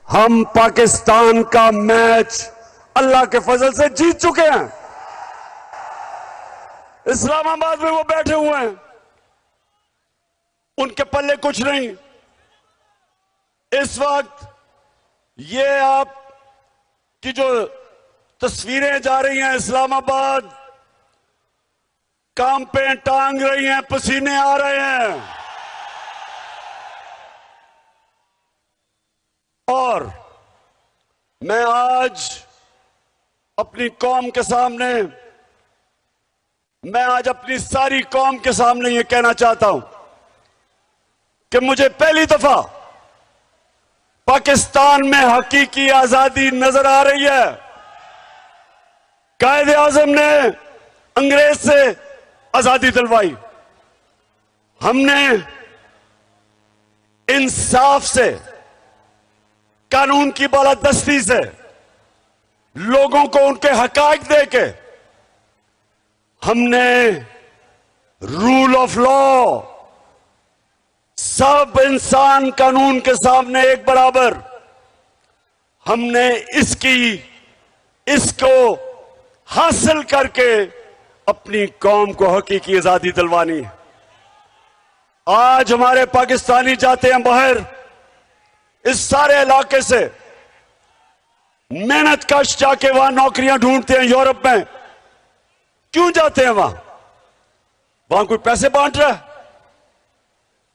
हम पाकिस्तान का मैच अल्लाह के फजल से जीत चुके हैं। इस्लामाबाद में वो बैठे हुए हैं, उनके पल्ले कुछ नहीं। इस वक्त ये आप की जो तस्वीरें जा रही हैं, इस्लामाबाद काम पे टांग रही हैं, पसीने आ रहे हैं। और मैं आज अपनी कौम के सामने, मैं आज अपनी सारी कौम के सामने ये कहना चाहता हूं कि मुझे पहली दफा पाकिस्तान में हकीकी आजादी नजर आ रही है। कायदे आजम ने अंग्रेज से आजादी दिलवाई, हमने इंसाफ से, कानून की बालादस्ती से लोगों को उनके हकाक देके हमने रूल ऑफ लॉ, सब इंसान कानून के सामने एक बराबर, हमने इसको हासिल करके अपनी कौम को हकीकी आजादी दिलवानी है। आज हमारे पाकिस्तानी जाते हैं बाहर, इस सारे इलाके से मेहनत कश जाके वहां नौकरियां ढूंढते हैं। यूरोप में क्यों जाते हैं? वहां कोई पैसे बांट रहा है?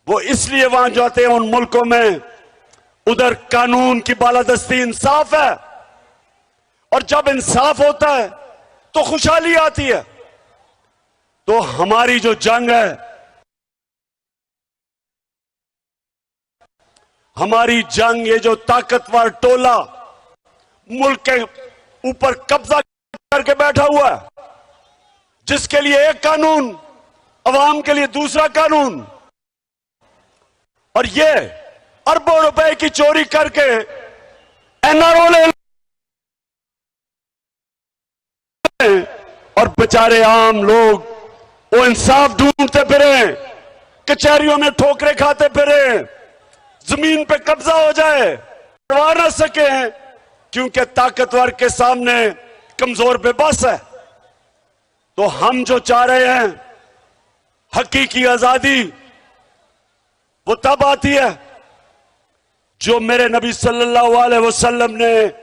वो इसलिए वहां जाते हैं उन मुल्कों में, उधर कानून की बालादस्ती, इंसाफ है, और जब इंसाफ होता है तो खुशहाली आती है। तो हमारी जो जंग है, हमारी जंग, ये जो ताकतवर टोला मुल्क के ऊपर कब्जा करके बैठा हुआ है, जिसके लिए एक कानून, अवाम के लिए दूसरा कानून, और ये अरबों रुपए की चोरी करके एनआरओ ले, और बेचारे आम लोग वो इंसाफ ढूंढते फिरे, कचहरियों में ठोकरे खाते फिरे, जमीन पे कब्जा हो जाए, करवा ना सके, क्योंकि ताकतवर के सामने कमजोर बेबस है। तो हम जो चाह रहे हैं हकीकी आजादी, वो तब आती है जो मेरे नबी सल्लल्लाहु अलैहि वसल्लम ने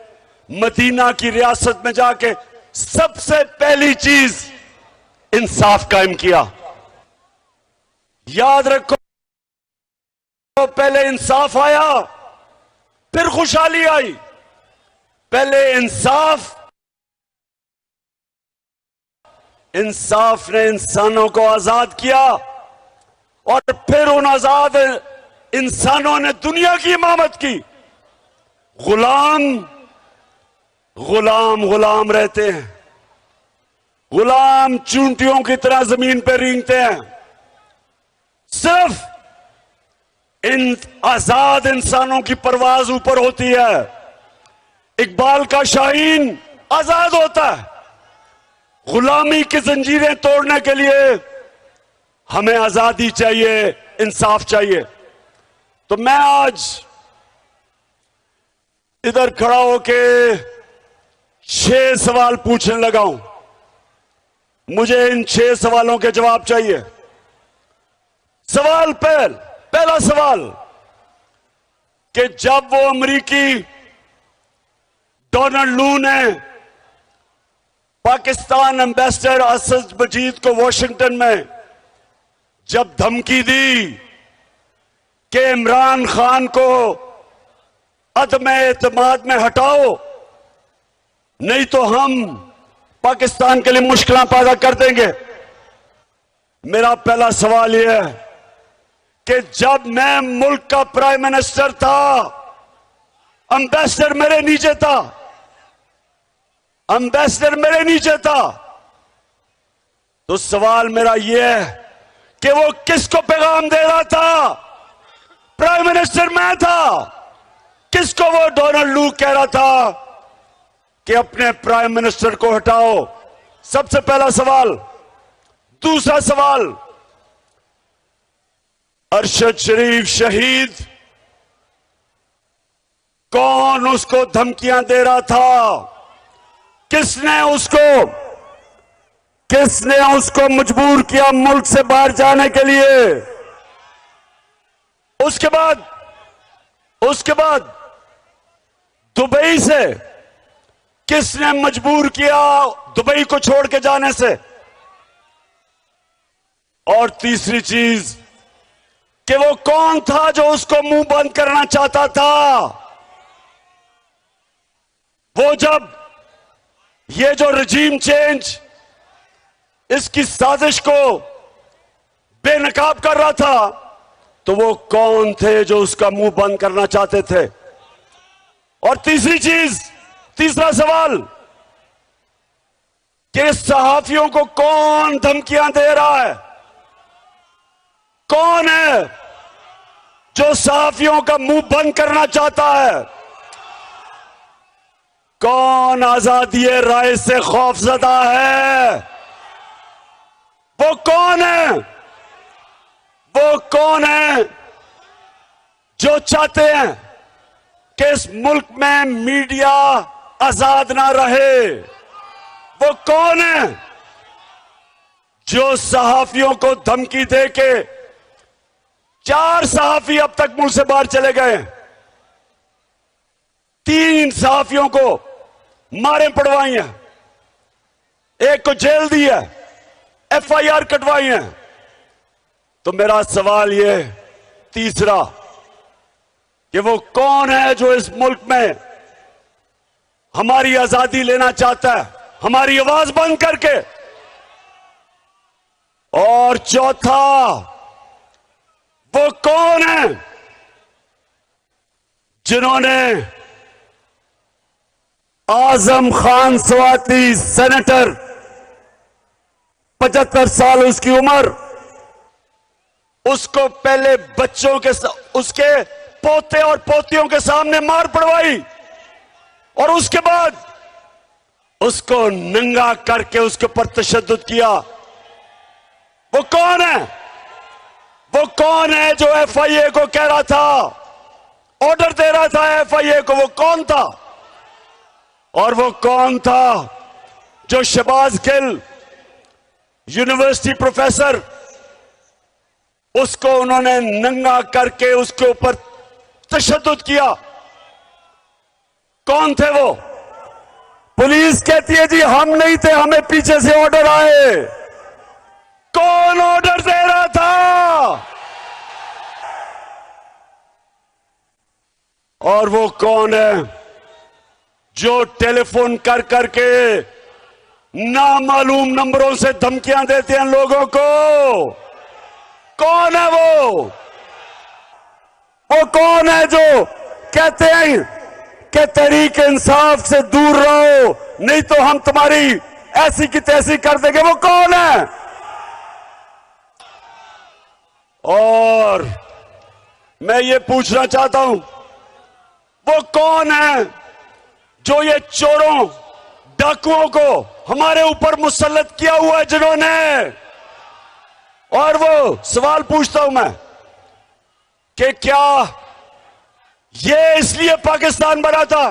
मदीना की रियासत में जाके सबसे पहली चीज इंसाफ कायम किया। याद रखो, पहले इंसाफ आया, फिर खुशहाली आई। पहले इंसाफ ने इंसानों को आजाद किया, और फिर उन आजाद इंसानों ने दुनिया की इमामत की। गुलाम रहते हैं, गुलाम चूंटियों की तरह जमीन पर रेंगते हैं। सिर्फ इन आजाद इंसानों की परवाज ऊपर होती है। इकबाल का शाहीन आजाद होता है। गुलामी की जंजीरें तोड़ने के लिए हमें आजादी चाहिए, इंसाफ चाहिए। तो मैं आज इधर खड़ा होके 6 सवाल पूछने लगा हूं। मुझे इन 6 सवालों के जवाब चाहिए। पहला सवाल कि जब वो अमेरिकी डोनाल्ड लू ने पाकिस्तान एम्बेसडर असद मजीद को वॉशिंगटन में जब धमकी दी कि इमरान खान को अदम एतमाद में हटाओ, नहीं तो हम पाकिस्तान के लिए मुश्किलें पैदा कर देंगे, मेरा पहला सवाल यह है कि जब मैं मुल्क का प्राइम मिनिस्टर था, एम्बेसडर मेरे नीचे था, तो सवाल मेरा यह है कि वो किसको पैगाम दे रहा था? प्राइम मिनिस्टर मैं था। किसको वो डोनाल्ड लू कह रहा था कि अपने प्राइम मिनिस्टर को हटाओ? सबसे पहला सवाल। दूसरा सवाल, अरशद शरीफ शहीद कौन उसको धमकियां दे रहा था, किसने उसको मजबूर किया मुल्क से बाहर जाने के लिए। उसके बाद दुबई से किसने मजबूर किया दुबई को छोड़ के जाने से। और तीसरी चीज कि वो कौन था जो उसको मुंह बंद करना चाहता था। वो जब ये जो रजीम चेंज इसकी साजिश को बेनकाब कर रहा था, तो वो कौन थे जो उसका मुंह बंद करना चाहते थे। और तीसरा सवाल कि सहाफियों को कौन धमकियां दे रहा है, कौन है जो सहाफियों का मुंह बंद करना चाहता है, कौन आजादी राय से खौफजदा है, वो कौन है जो चाहते हैं कि इस मुल्क में मीडिया आजाद ना रहे, वो कौन है जो सहाफियों को धमकी दे के 4 सहाफी अब तक मुल्क से बाहर चले गए, 3 सहाफियों को मारे पड़वाई हैं, एक को जेल दी है, FIR कटवाई है। तो मेरा सवाल ये तीसरा कि वो कौन है जो इस मुल्क में हमारी आजादी लेना चाहता है, हमारी आवाज बंद करके। और चौथा, वो कौन है जिन्होंने आजम खान स्वाति सेनेटर 75 साल उसकी उम्र, उसको पहले बच्चों के उसके पोते और पोतियों के सामने मार पड़वाई और उसके बाद उसको नंगा करके उसके ऊपर तशद्दुद किया। वो कौन है? वो कौन है जो FIA को कह रहा था, ऑर्डर दे रहा था FIA को? वो कौन था? और वो कौन था जो शहबाज गिल यूनिवर्सिटी प्रोफेसर, उसको उन्होंने नंगा करके उसके ऊपर तशद्दुद किया? कौन थे वो? पुलिस कहती है जी हम नहीं थे, हमें पीछे से ऑर्डर आए। कौन ऑर्डर दे रहा था? और वो कौन है जो टेलीफोन कर करके नामालूम नंबरों से धमकियां देते हैं लोगों को? कौन है वो? वो कौन है जो कहते हैं कि तहरीक इंसाफ से दूर रहो नहीं तो हम तुम्हारी ऐसी की तैसी कर देंगे? वो कौन है? और मैं ये पूछना चाहता हूं, वो कौन है जो ये चोरों डाकुओं को हमारे ऊपर मुसल्लत किया हुआ है जिन्होंने? और वो सवाल पूछता हूं मैं कि क्या ये इसलिए पाकिस्तान बना था?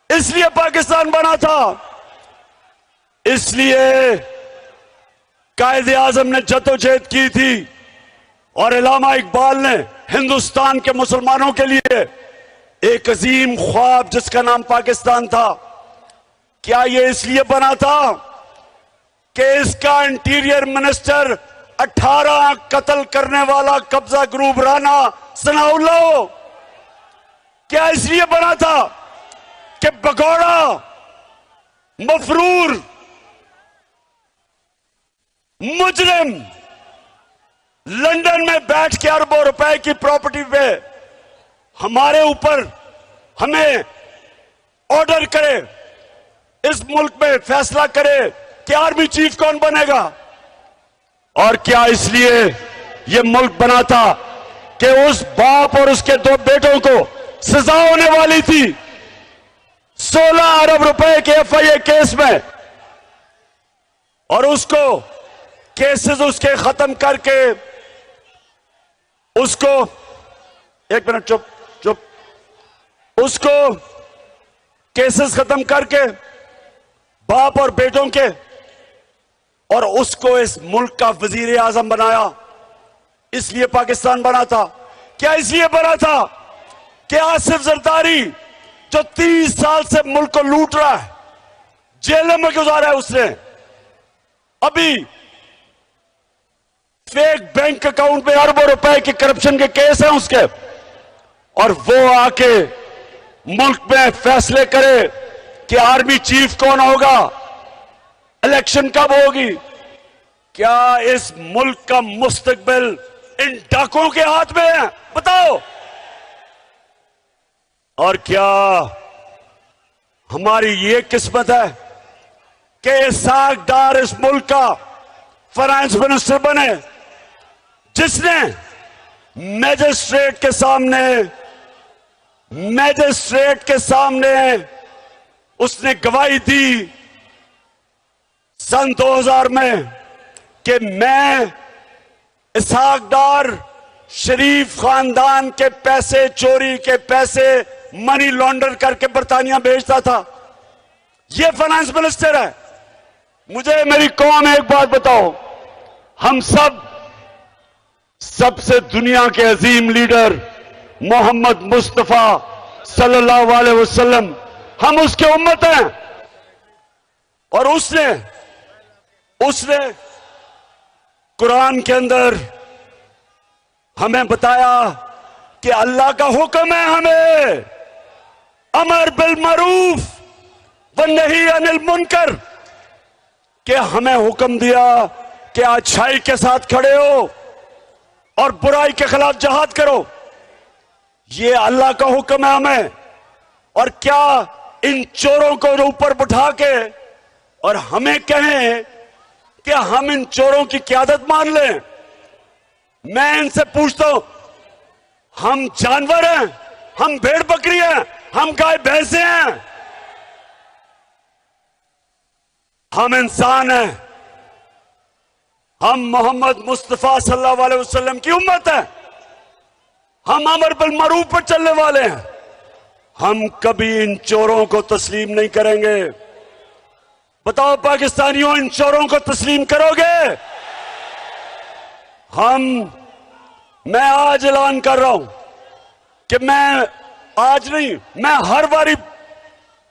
इसलिए पाकिस्तान बना था, इसलिए कायदे आजम ने जद्दोजहद की थी और अल्लामा इकबाल ने हिंदुस्तान के मुसलमानों के लिए एक अजीम ख्वाब जिसका नाम पाकिस्तान था, क्या ये इसलिए बना था कि इसका इंटीरियर मिनिस्टर 18 कत्ल करने वाला कब्जा ग्रुप राना सनाउल्लाह हो? क्या इसलिए बना था कि भगोड़ा मफरूर मुजरिम लंदन में बैठ के अरबों रुपए की प्रॉपर्टी पे हमारे ऊपर हमें ऑर्डर करे, इस मुल्क में फैसला करे कि आर्मी चीफ कौन बनेगा? और क्या इसलिए यह मुल्क बना था कि उस बाप और उसके 2 बेटों को सजा होने वाली थी 16 अरब रुपए के FIA केस में, और उसको केसेस उसके खत्म करके उसको, एक मिनट चुप, उसको केसेस खत्म करके बाप और बेटों के, और उसको इस मुल्क का वजीर आजम बनाया। इसलिए पाकिस्तान बना था। क्या इसलिए बना था कि आसिफ जरदारी जो 30 साल से मुल्क को लूट रहा है, जेल में गुजारा है उसने, अभी फेक बैंक अकाउंट में अरबों रुपए के करप्शन के केस हैं उसके, और वो आके मुल्क में फैसले करे कि आर्मी चीफ कौन होगा, इलेक्शन कब होगी। क्या इस मुल्क का मुस्तकबिल इन डाकुओं के हाथ में है? बताओ। और क्या हमारी ये किस्मत है कि इसाक डार इस मुल्क का फाइनेंस मिनिस्टर बने, जिसने मैजिस्ट्रेट के सामने उसने गवाही दी सन 2000 में कि मैं इसाक डार शरीफ खानदान के पैसे, चोरी के पैसे मनी लॉन्डर करके बर्तानिया भेजता था। ये फाइनेंस मिनिस्टर है। मुझे मेरी कौम एक बात बताओ, हम सबसे दुनिया के अजीम लीडर मोहम्मद मुस्तफा सल्लल्लाहु अलैहि वसल्लम, हम उसके उम्मत हैं, और उसने कुरान के अंदर हमें बताया कि अल्लाह का हुक्म है हमें अमर बिल मरूफ व नही अनिल मुनकर, कि हमें हुक्म दिया कि अच्छाई के साथ खड़े हो और बुराई के खिलाफ जहाद करो। ये अल्लाह का हुक्म है हमें। और क्या इन चोरों को ऊपर बिठा के और हमें कहें कि हम इन चोरों की क़यादत मान लें? मैं इनसे पूछता हूं, हम जानवर हैं? हम भेड़ बकरी हैं? हम गाय भैंसे हैं? हम इंसान हैं। हम मोहम्मद मुस्तफा सल्लल्लाहु अलैहि वसल्लम की उम्मत है। हम अमर बिल मरूफ पर चलने वाले हैं। हम कभी इन चोरों को तस्लीम नहीं करेंगे। बताओ पाकिस्तानियों, इन चोरों को तस्लीम करोगे? मैं आज ऐलान कर रहा हूं कि मैं आज नहीं, मैं हर बारी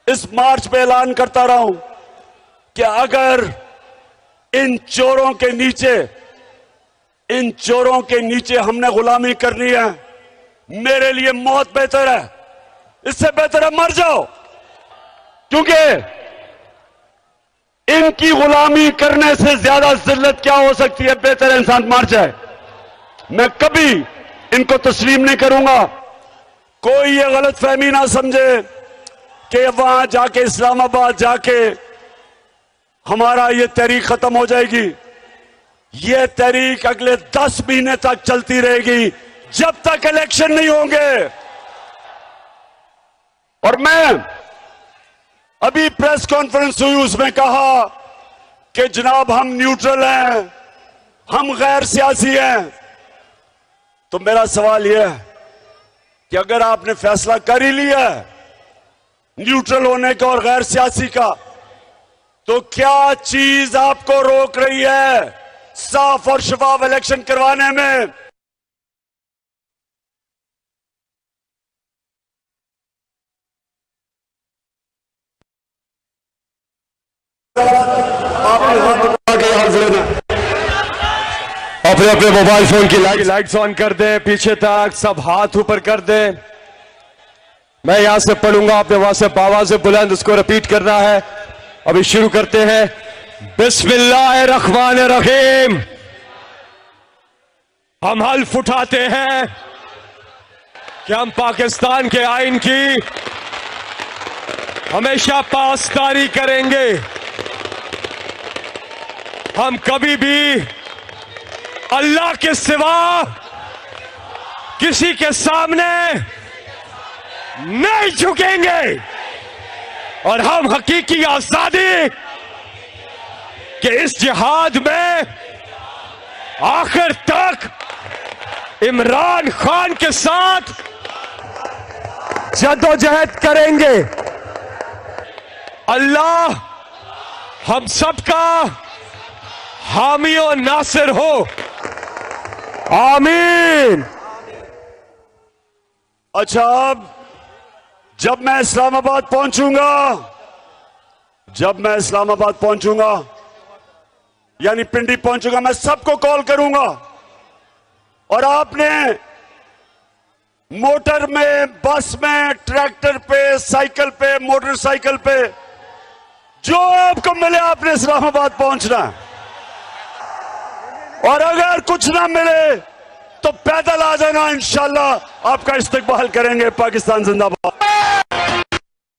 इस मार्च पे ऐलान करता रहा हूं कि अगर इन चोरों के नीचे हमने गुलामी करनी है, मेरे लिए मौत बेहतर है। इससे बेहतर है मर जाओ, क्योंकि इनकी गुलामी करने से ज्यादा जिल्लत क्या हो सकती है? बेहतर इंसान मर जाए। मैं कभी इनको तस्लीम नहीं करूंगा। कोई ये गलत फहमी ना समझे कि वहां जाके इस्लामाबाद जाके हमारा ये तहरीक खत्म हो जाएगी। ये तहरीक अगले 10 महीने तक चलती रहेगी, जब तक इलेक्शन नहीं होंगे। और मैं अभी प्रेस कॉन्फ्रेंस हुई, उसमें कहा कि जनाब हम न्यूट्रल हैं, हम गैर सियासी हैं। तो मेरा सवाल यह है कि अगर आपने फैसला कर ही लिया है न्यूट्रल होने का और गैर सियासी का, तो क्या चीज आपको रोक रही है साफ और शफाफ इलेक्शन करवाने में? अपने अपने मोबाइल फोन की लाइट्स ऑन कर दें, पीछे तक सब हाथ ऊपर कर दें। मैं यहां से पढ़ूंगा, आपने वहां से आवाज से बुलंद उसको रिपीट करना है। अभी शुरू करते हैं। बिस्मिल्लाहिर्रहमानिर्रहीम। हम हल्फ उठाते हैं कि हम पाकिस्तान के आईन की हमेशा पासदारी करेंगे। हम कभी भी अल्लाह के सिवा किसी के सामने नहीं झुकेंगे, और हम हकीकी आजादी के इस जिहाद में आखिर तक इमरान खान के साथ जद्दोजहद करेंगे। अल्लाह हम सबका हामी और नासिर हो, आमीन। अच्छा, अब जब मैं इस्लामाबाद पहुंचूंगा, यानी पिंडी पहुंचूंगा, मैं सबको कॉल करूंगा और आपने मोटर में, बस में, ट्रैक्टर पे, साइकिल पे, मोटरसाइकिल पे, जो आपको मिले आपने इस्लामाबाद पहुंचना है। और अगर कुछ ना मिले तो पैदल आ जाना, इंशाल्लाह आपका इस्तकबाल करेंगे। पाकिस्तान जिंदाबाद।